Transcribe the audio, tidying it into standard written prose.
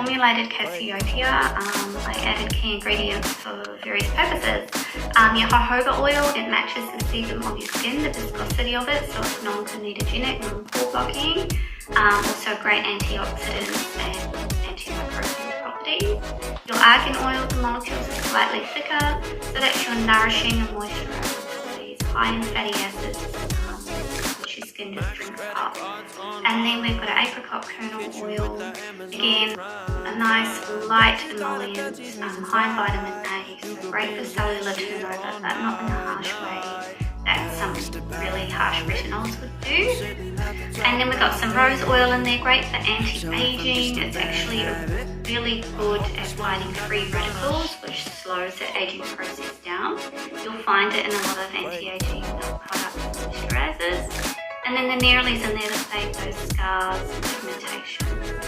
formulated Cassiopeia. I added key ingredients for various purposes. Your jojoba oil, it matches the sebum of your skin, the viscosity of it, so it's non-comedogenic, non-pore blocking. Also great antioxidants and antimicrobial properties. Your argan oil, the molecules are slightly thicker, so that's your nourishing and moisturizing qualities, high in fatty acids, which your skin just drinks up. And then we've got an apricot kernel oil, again a nice light emollient, high in vitamin A, so great for cellular turnover, but not in a harsh way that some really harsh retinols would do. And then we've got some rose oil in there, great for anti-aging. It's actually really good at fighting free radicals, which slows the aging process down. You'll find it in a lot of anti-aging products and moisturizers. And then the nerolies in there to save those scars and pigmentation.